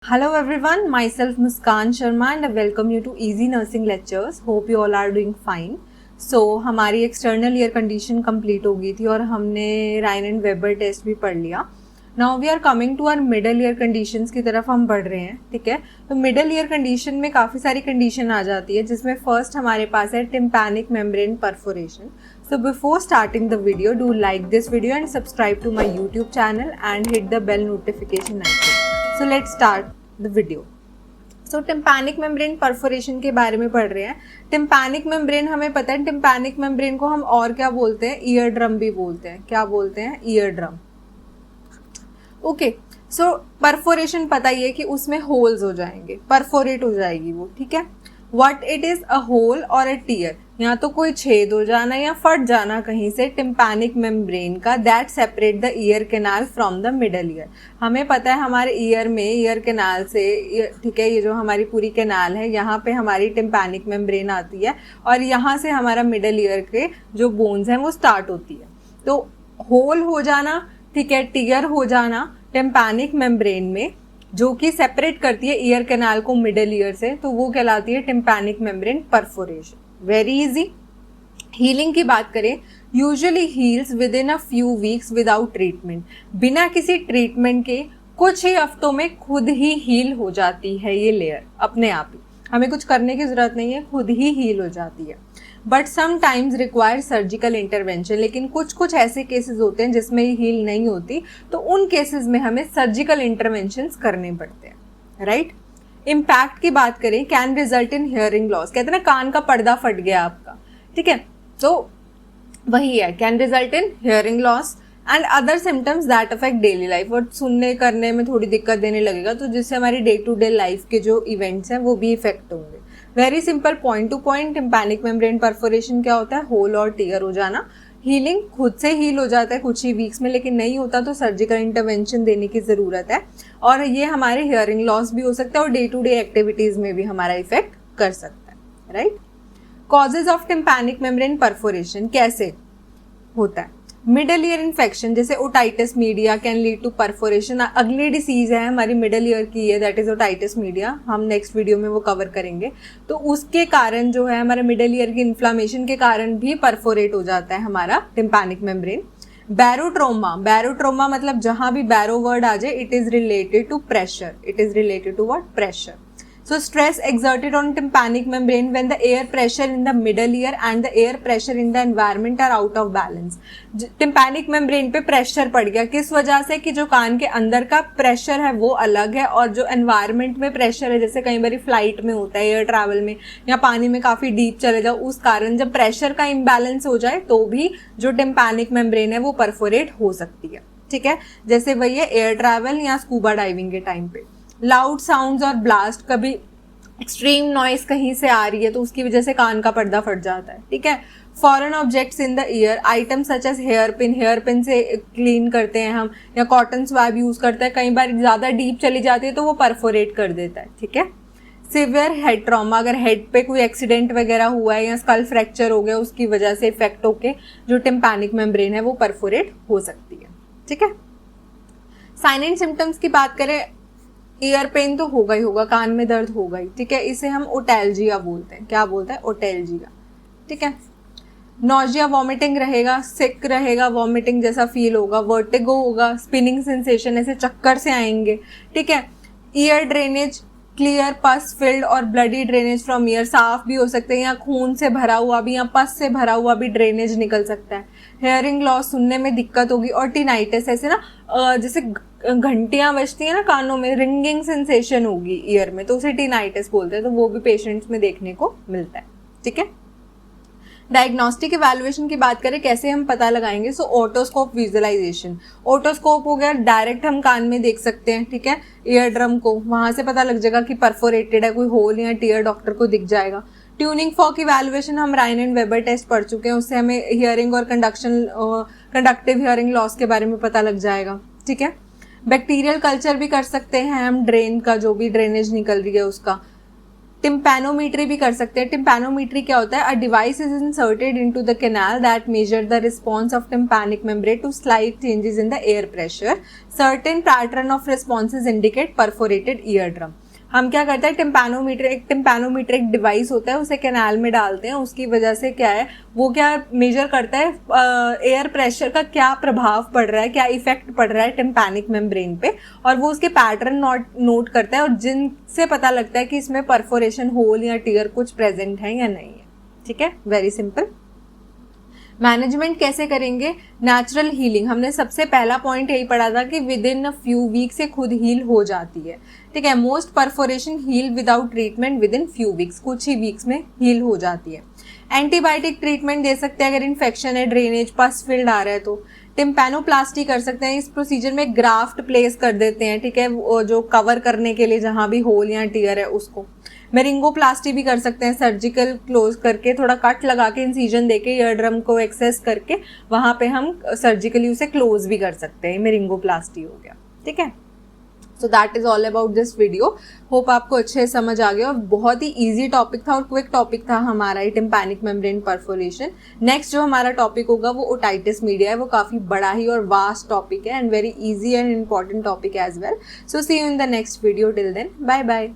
Hello everyone, myself Muskan Sharma and I welcome you to Easy Nursing Lectures. Hope you all are doing fine. So हमारी external ear condition complete हो गई थी और हमने राइन and weber test भी पढ़ लिया. Now we are coming to our middle ear conditions की तरफ हम बढ़ रहे हैं. ठीक है, तो मिडल ईयर कंडीशन में काफ़ी सारी कंडीशन आ जाती है जिसमें फर्स्ट हमारे पास है tympanic membrane perforation. So before starting the video, do like this video and subscribe to my YouTube channel and hit the bell notification icon. So let's start the video. So tympanic membrane perforation के बारे में पढ़ रहे हैं. tympanic membrane हमें पता है, tympanic membrane को हम और क्या बोलते हैं, ईयर ड्रम भी बोलते हैं. क्या बोलते हैं? Ear drum. ओके, सो परफोरेशन पता ही है कि उसमें होल्स हो जाएंगे, परफोरेट हो जाएगी वो. ठीक है, what it is a hole और अ टीयर, या तो कोई छेद हो जाना या फट जाना कहीं से टिम्पैनिक मेम्ब्रेन का, that separate the ear canal from the middle ear. हमें पता है हमारे ईयर में, ईयर कैनाल से, ठीक है, ये जो हमारी पूरी कैनाल है यहाँ पे हमारी टिम्पैनिक मेम्ब्रेन आती है और यहाँ से हमारा मिडल ईयर के जो बोन्स हैं वो स्टार्ट होती है. तो होल हो जाना, ठीक है, टीयर हो जाना टिम्पैनिक मेम्ब्रेन में जो कि सेपरेट करती है ईयर कैनाल को मिडल ईयर से, तो वो कहलाती है tympanic membrane perforation. Very easy. Healing की बात करें, usually heels with in a few weeks without treatment. बिना किसी ट्रीटमेंट के कुछ ही हफ्तों में खुद ही हील हो जाती है ये लेयर अपने आप ही. हमें कुछ करने की जरूरत नहीं है, खुद ही हील हो जाती है. But sometimes require surgical intervention. लेकिन कुछ कुछ ऐसे केसेस होते हैं जिसमें हील नहीं होती, तो उन केसेस में हमें सर्जिकल इंटरवेंशंस करने पड़ते हैं. राइट. इम्पैक्ट की बात करें, can result in hearing loss. कहते हैं ना, कान का पर्दा फट गया आपका. ठीक है, तो वही है, can result in hearing loss and other symptoms that affect daily life. और सुनने करने में थोड़ी दिक्कत देने लगेगा, तो जिससे हमारी डे टू डे लाइफ के जो इवेंट्स हैं वो भी इफेक्ट होंगे. Very simple, point two point. Tympanic membrane perforation क्या होता है? होल और टीयर हो जाना. हीलिंग खुद से हील हो जाता है कुछ ही वीक्स में, लेकिन नहीं होता तो सर्जिकल इंटरवेंशन देने की ज़रूरत है. और ये हमारे हियरिंग लॉस भी हो सकता है और डे टू डे एक्टिविटीज़ में भी हमारा इफेक्ट कर सकता है. Right. Causes of tympanic membrane perforation कैसे होता है? मिडल ईयर इन्फेक्शन जैसे otitis media can lead to perforation. अगली डिसीज है हमारी मिडल ईयर की है, दैट इज ओटाइटिस मीडिया. हम नेक्स्ट वीडियो में वो कवर करेंगे. तो उसके कारण जो है हमारे मिडल ईयर की इन्फ्लामेशन के कारण भी परफोरेट हो जाता है हमारा टिम्पैनिक मेम्ब्रेन. बैरोट्रोमा, बैरोट्रोमा मतलब जहां भी बैरो वर्ड आ जाए, it is related to pressure. It is related to what? Pressure. So stress exerted on tympanic membrane when the air pressure in the middle ear and the air pressure in the environment are out of balance. tympanic membrane पे pressure पड़ गया, किस वजह से? कि जो कान के अंदर का प्रेशर है वो अलग है और जो एनवायरनमेंट में प्रेशर है, जैसे कई बार फ्लाइट में होता है, एयर ट्रैवल में या पानी में काफ़ी डीप चले जाओ, उस कारण जब प्रेशर का इम्बैलेंस हो जाए तो भी जो tympanic membrane है वो परफोरेट हो सकती है. ठीक है, जैसे वही है एयर ट्रैवल या स्कूबा डाइविंग के टाइम पे. लाउड साउंड्स और ब्लास्ट, कभी एक्सट्रीम नॉइस कहीं से आ रही है तो उसकी वजह से कान का पर्दा फट जाता है. ठीक है. Foreign objects in the ear, item such as hair pin, hair pin से क्लीन करते हैं हम, या कॉटन स्वैब यूज करते हैं, कई बार ज़्यादा डीप चली जाती है तो वो परफोरेट कर देता है. ठीक है. सिवियर हेड ट्रॉमा, अगर हेड पे कोई एक्सीडेंट वगैरह हुआ है या स्कल फ्रैक्चर हो गया, उसकी वजह से इफेक्ट होके जो टिम्पैनिक मेम्ब्रेन है वो परफोरेट हो सकती है. ठीक है. साइन एंड सिम्टम्स की बात करें, ईयर पेन तो होगा ही होगा, कान में दर्द होगा ही. ठीक है, इसे हम ओटेल्जिया बोलते हैं. क्या बोलते हैं? ओटेल्जिया. ठीक है. नॉजिया, वॉमिटिंग रहेगा, सिक रहेगा, वॉमिटिंग जैसा फील होगा, वर्टिगो होगा, स्पिनिंग सेंसेशन, ऐसे चक्कर से आएंगे. ठीक है. ईयर ड्रेनेज, क्लियर पस फिल्ड और ब्लडी ड्रेनेज फ्रॉम ईयर, साफ भी हो सकते हैं या खून से भरा हुआ भी या पस से भरा हुआ भी ड्रेनेज निकल सकता है. हेयरिंग लॉस, सुनने में दिक्कत होगी. और टिनाइटिस, ऐसे ना जैसे घंटियां बजती हैं ना कानों में, रिंगिंग सेंसेशन होगी ईयर में, तो उसे टिनाइटिस बोलते हैं. तो वो भी पेशेंट्स में देखने को मिलता है. ठीक है. डायग्नोस्टिक इवैल्यूएशन की बात करें, कैसे हम पता लगाएंगे? सो ओटोस्कोप विजुअलाइजेशन. ओटोस्कोप हो गया, डायरेक्ट हम कान में देख सकते हैं. ठीक है, ईयर ड्रम को, वहां से पता लग जाएगा कि परफोरेटेड है, कोई होल या टीयर डॉक्टर को दिख जाएगा. ट्यूनिंग फॉक इवैल्यूएशन हम राइन एंड वेबर टेस्ट पढ़ चुके हैं, उससे हमें हियरिंग और कंडक्टिव हियरिंग लॉस के बारे में पता लग जाएगा. ठीक है. बैक्टीरियल कल्चर भी कर सकते हैं हम, ड्रेन का, जो भी ड्रेनेज निकल रही है उसका. टिम्पैनोमीट्री भी कर सकते हैं। टिम्पैनोमीट्री क्या होता है? A device is inserted into the canal that measure the response of tympanic membrane to slight changes in the air pressure. Certain pattern of responses indicate perforated ear drum. हम क्या करते हैं, टिम्पैनोमीटर एक डिवाइस होता है, उसे कैनाल में डालते हैं। उसकी वजह से क्या है, वो क्या मेजर करता है एयर प्रेशर का क्या प्रभाव पड़ रहा है, क्या इफेक्ट पड़ रहा है टिम्पैनिक मेम्ब्रेन पे, और वो उसके पैटर्न नोट करता है, और जिनसे पता लगता है कि इसमें परफोरेशन, होल या टीयर कुछ प्रेजेंट है या नहीं है। ठीक है, वेरी सिंपल। मैनेजमेंट कैसे करेंगे? Natural healing. हमने सबसे पहला पॉइंट यही पढ़ा था कि within a few weeks से खुद हील हो जाती है। ठीक है, most perforation heal without treatment within few weeks, कुछ ही वीक्स में हील हो जाती है। एंटीबायोटिक ट्रीटमेंट दे सकते हैं अगर इन्फेक्शन है, ड्रेनेज, पस फील्ड आ रहा है तो। टिम्पैनोप्लास्टी कर सकते हैं, इस प्रोसीजर में ग्राफ्ट प्लेस कर देते हैं। ठीक है, वो जो कवर करने के लिए जहां भी होल या टीयर है उसको। मेरिंगोप्लास्टी भी कर सकते हैं, सर्जिकल क्लोज करके थोड़ा कट लगा के इंसिजन देके ईयर ड्रम को एक्सेस करके वहां पे हम सर्जिकली उसे क्लोज भी कर सकते हैं। मेरिंगोप्लास्टी हो गया। ठीक है, so that is all about this video. Hope आपको अच्छे समझ आ गया, और बहुत ही इजी टॉपिक था और क्विक टॉपिक था हमारा ये टिम्पैनिक मेम्ब्रेन परफोरेशन। नेक्स्ट जो हमारा टॉपिक होगा वो ओटाइटिस मीडिया है, वो काफी बड़ा ही और वास्ट टॉपिक है and very easy and important topic as well. So see you in the next video, till then bye bye.